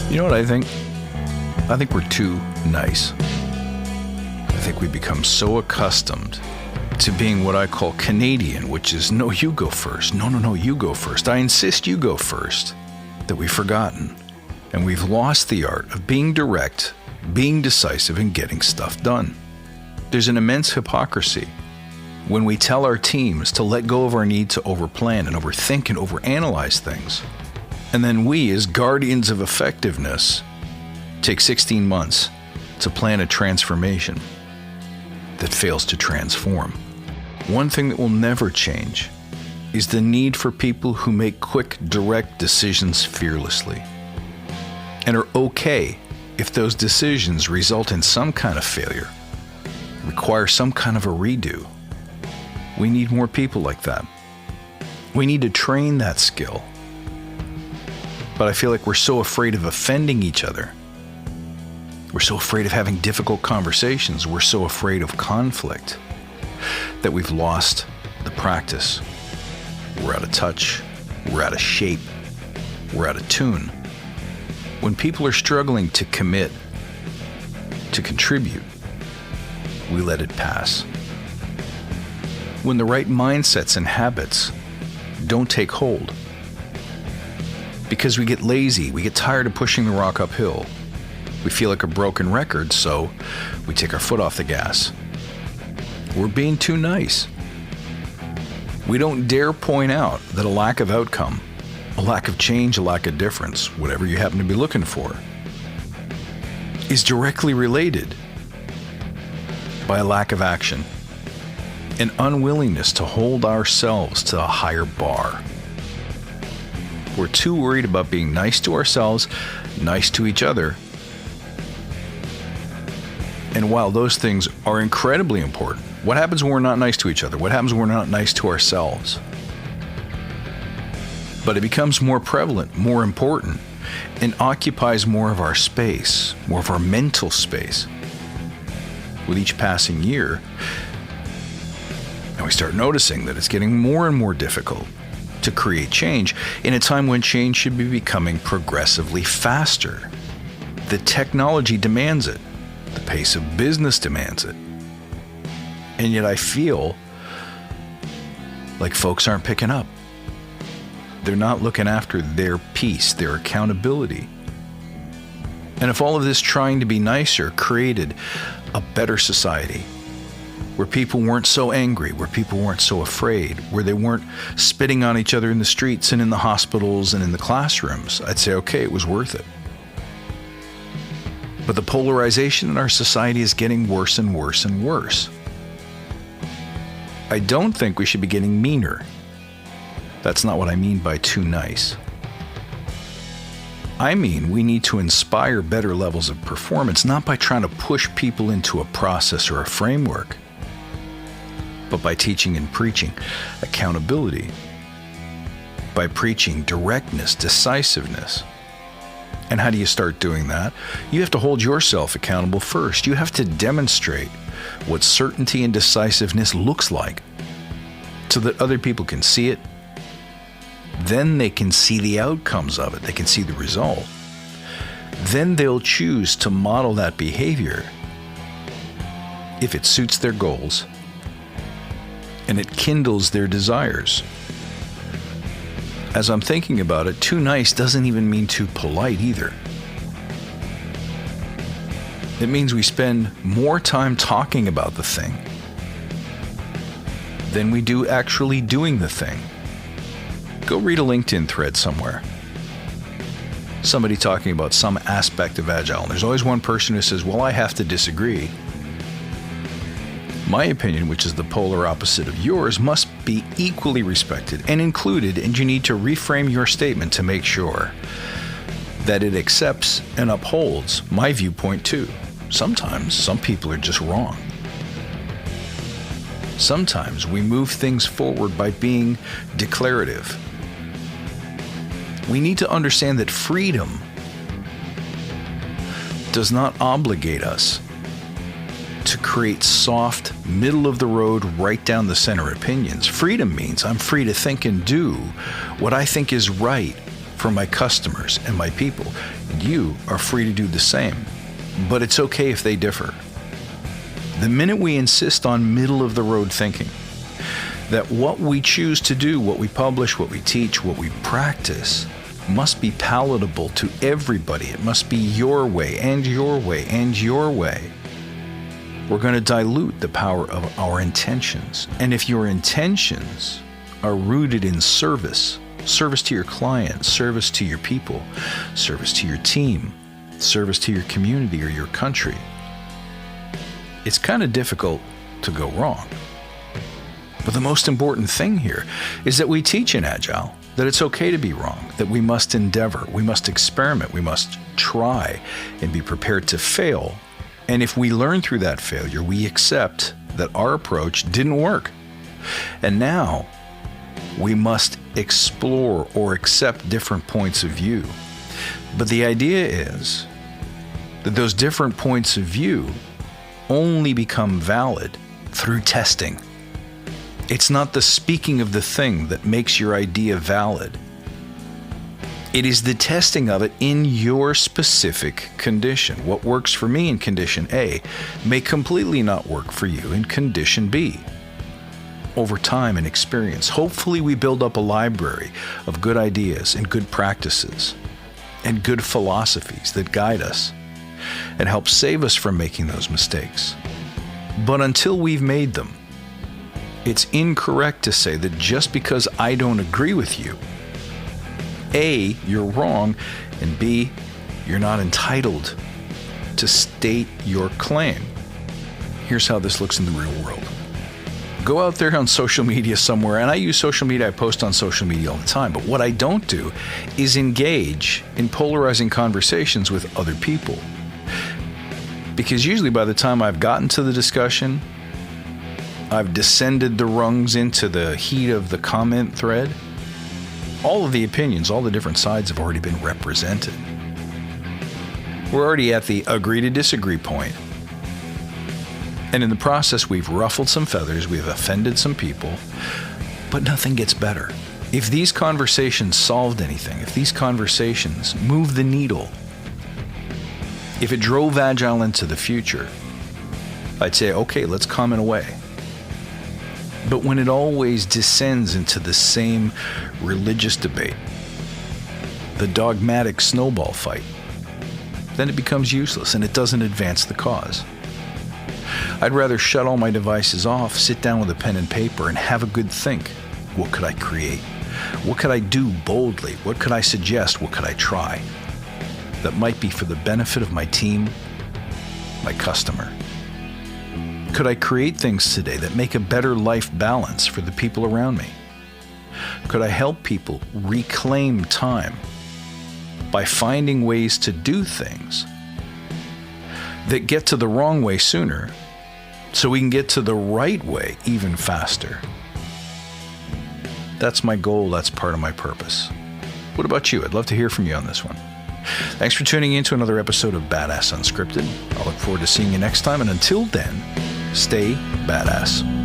You know what I think? I think we're too nice. I think we become so accustomed to being what I call Canadian, which is, no, you go first. No, you go first. I insist you go first. That we've forgotten. And we've lost the art of being direct, being decisive, and getting stuff done. There's an immense hypocrisy when we tell our teams to let go of our need to overplan and overthink and overanalyze things. And then we, as guardians of effectiveness, take 16 months to plan a transformation that fails to transform. One thing that will never change is the need for people who make quick, direct decisions fearlessly and are okay if those decisions result in some kind of failure, require some kind of a redo. We need more people like that. We need to train that skill. But I feel like we're so afraid of offending each other. We're so afraid of having difficult conversations. We're so afraid of conflict that we've lost the practice. We're out of touch. We're out of shape. We're out of tune. When people are struggling to commit, to contribute, we let it pass. When the right mindsets and habits don't take hold, because we get lazy, we get tired of pushing the rock uphill. We feel like a broken record, so we take our foot off the gas. We're being too nice. We don't dare point out that a lack of outcome, a lack of change, a lack of difference, whatever you happen to be looking for, is directly related by a lack of action, an unwillingness to hold ourselves to a higher bar. We're too worried about being nice to ourselves, nice to each other. And while those things are incredibly important, what happens when we're not nice to each other? What happens when we're not nice to ourselves? But it becomes more prevalent, more important, and occupies more of our space, more of our mental space with each passing year. And we start noticing that it's getting more and more difficult to create change in a time when change should be becoming progressively faster. The technology demands it. The pace of business demands it. And yet I feel like folks aren't picking up. They're not looking after their piece, their accountability. And if all of this trying to be nicer created a better society, where people weren't so angry, where people weren't so afraid, where they weren't spitting on each other in the streets and in the hospitals and in the classrooms, I'd say, okay, it was worth it. But the polarization in our society is getting worse and worse and worse. I don't think we should be getting meaner. That's not what I mean by too nice. I mean, we need to inspire better levels of performance, not by trying to push people into a process or a framework, but by teaching and preaching accountability, by preaching directness, decisiveness. And how do you start doing that? You have to hold yourself accountable first. You have to demonstrate what certainty and decisiveness looks like so that other people can see it. Then they can see the outcomes of it. They can see the result. Then they'll choose to model that behavior if it suits their goals and it kindles their desires. As I'm thinking about it, too nice doesn't even mean too polite either. It means we spend more time talking about the thing than we do actually doing the thing. Go read a LinkedIn thread somewhere. Somebody talking about some aspect of Agile. And there's always one person who says, well, I have to disagree. My opinion, which is the polar opposite of yours, must be equally respected and included, and you need to reframe your statement to make sure that it accepts and upholds my viewpoint too. Sometimes some people are just wrong. Sometimes we move things forward by being declarative. We need to understand that freedom does not obligate us to create soft, middle-of-the-road, right-down-the-center opinions. Freedom means I'm free to think and do what I think is right for my customers and my people. You are free to do the same, but it's okay if they differ. The minute we insist on middle-of-the-road thinking, that what we choose to do, what we publish, what we teach, what we practice, must be palatable to everybody. It must be your way and your way and your way. We're going to dilute the power of our intentions. And if your intentions are rooted in service to your client, service to your people, service to your team, service to your community or your country, it's kind of difficult to go wrong. But the most important thing here is that we teach in Agile that it's okay to be wrong, that we must endeavor, we must experiment, we must try and be prepared to fail. And if we learn through that failure, we accept that our approach didn't work. And now we must explore or accept different points of view. But the idea is that those different points of view only become valid through testing. It's not the speaking of the thing that makes your idea valid. It is the testing of it in your specific condition. What works for me in condition A may completely not work for you in condition B. Over time and experience, hopefully we build up a library of good ideas and good practices and good philosophies that guide us and help save us from making those mistakes. But until we've made them, it's incorrect to say that just because I don't agree with you, A, you're wrong, and B, you're not entitled to state your claim. Here's how this looks in the real world. Go out there on social media somewhere, and I use social media, I post on social media all the time, but what I don't do is engage in polarizing conversations with other people. Because usually by the time I've gotten to the discussion, I've descended the rungs into the heat of the comment thread, all of the opinions, all the different sides have already been represented. We're already at the agree to disagree point. And in the process, we've ruffled some feathers, we've offended some people, but nothing gets better. If these conversations solved anything, if these conversations moved the needle, if it drove Agile into the future, I'd say, okay, let's comment away. But when it always descends into the same religious debate, the dogmatic snowball fight, then it becomes useless and it doesn't advance the cause. I'd rather shut all my devices off, sit down with a pen and paper, and have a good think. What could I create? What could I do boldly? What could I suggest? What could I try that might be for the benefit of my team, my customer? Could I create things today that make a better life balance for the people around me? Could I help people reclaim time by finding ways to do things that get to the wrong way sooner so we can get to the right way even faster? That's my goal. That's part of my purpose. What about you? I'd love to hear from you on this one. Thanks for tuning in to another episode of Badass Unscripted. I'll look forward to seeing you next time. And until then, stay badass.